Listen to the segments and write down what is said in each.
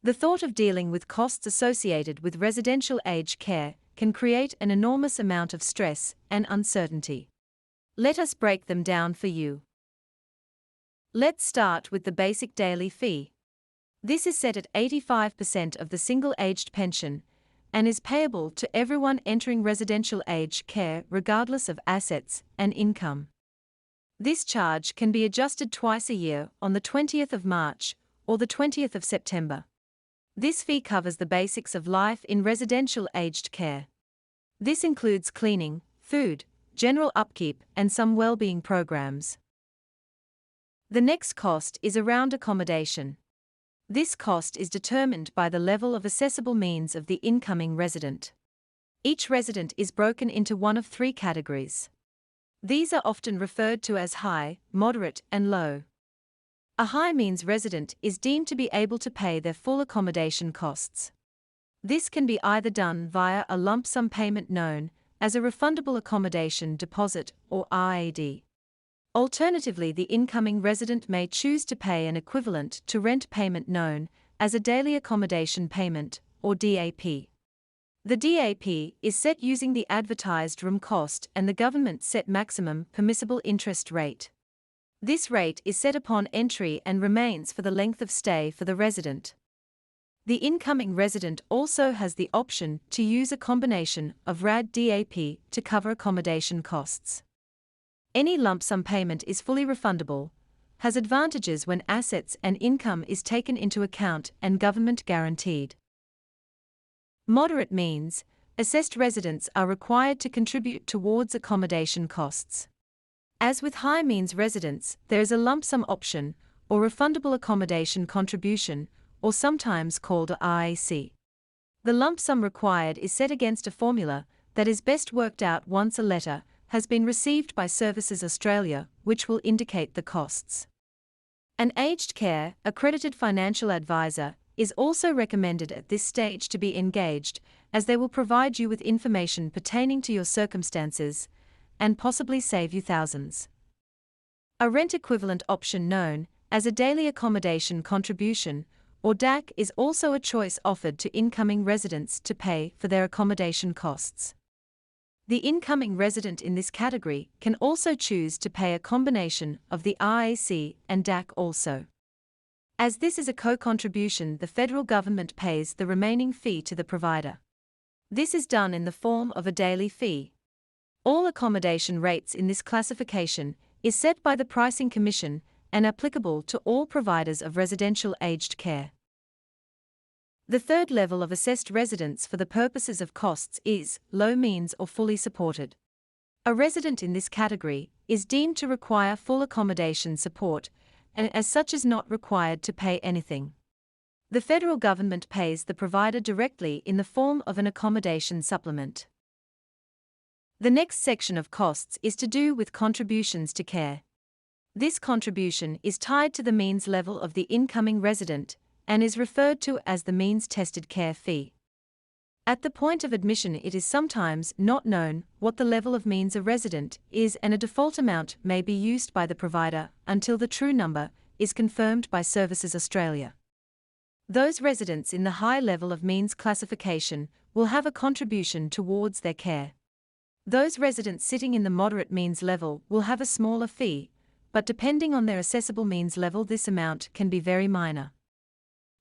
The thought of dealing with costs associated with residential aged care can create an enormous amount of stress and uncertainty. Let us break them down for you. Let's start with the basic daily fee. This is set at 85% of the single-aged pension and is payable to everyone entering residential aged care regardless of assets and income. This charge can be adjusted twice a year on the 20th of March or the 20th of September. This fee covers the basics of life in residential aged care. This includes cleaning, food, general upkeep, and some well-being programs. The next cost is around accommodation. This cost is determined by the level of accessible means of the incoming resident. Each resident is broken into one of three categories. These are often referred to as high, moderate, and low. A high means resident is deemed to be able to pay their full accommodation costs. This can be either done via a lump sum payment known as a refundable accommodation deposit or RAD. Alternatively, the incoming resident may choose to pay an equivalent to rent payment known as a daily accommodation payment or DAP. The DAP is set using the advertised room cost and the government set maximum permissible interest rate. This rate is set upon entry and remains for the length of stay for the resident. The incoming resident also has the option to use a combination of RAD DAP to cover accommodation costs. Any lump sum payment is fully refundable, has advantages when assets and income is taken into account and government guaranteed. Moderate means assessed residents are required to contribute towards accommodation costs. As with high means residents, there is a lump sum option or refundable accommodation contribution, or sometimes called a RAC. The lump sum required is set against a formula that is best worked out once a letter has been received by Services Australia, which will indicate the costs. An aged care accredited financial advisor is also recommended at this stage to be engaged, as they will provide you with information pertaining to your circumstances and possibly save you thousands. A rent equivalent option known as a daily accommodation contribution or DAC is also a choice offered to incoming residents to pay for their accommodation costs. The incoming resident in this category can also choose to pay a combination of the RAC and DAC also. As this is a co-contribution, the federal government pays the remaining fee to the provider. This is done in the form of a daily fee. All accommodation rates in this classification is set by the Pricing Commission and applicable to all providers of residential aged care. The third level of assessed residents for the purposes of costs is low means or fully supported. A resident in this category is deemed to require full accommodation support and as such is not required to pay anything. The federal government pays the provider directly in the form of an accommodation supplement. The next section of costs is to do with contributions to care. This contribution is tied to the means level of the incoming resident and is referred to as the means-tested care fee. At the point of admission, it is sometimes not known what the level of means a resident is, and a default amount may be used by the provider until the true number is confirmed by Services Australia. Those residents in the high level of means classification will have a contribution towards their care. Those residents sitting in the moderate means level will have a smaller fee, but depending on their accessible means level, this amount can be very minor.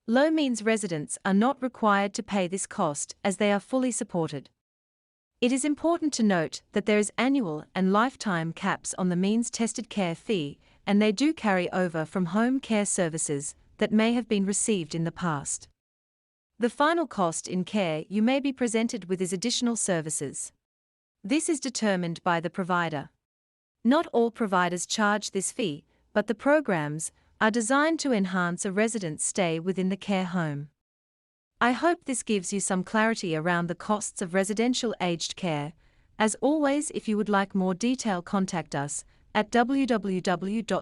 Low means residents are not required to pay this cost as they are fully supported. It is important to note that there is annual and lifetime caps on the means-tested care fee, and they do carry over from home care services that may have been received in the past. The final cost in care you may be presented with is additional services. This is determined by the provider. Not all providers charge this fee, but the programs are designed to enhance a resident's stay within the care home. I hope this gives you some clarity around the costs of residential aged care. As always, if you would like more detail, contact us at www.ctd.au.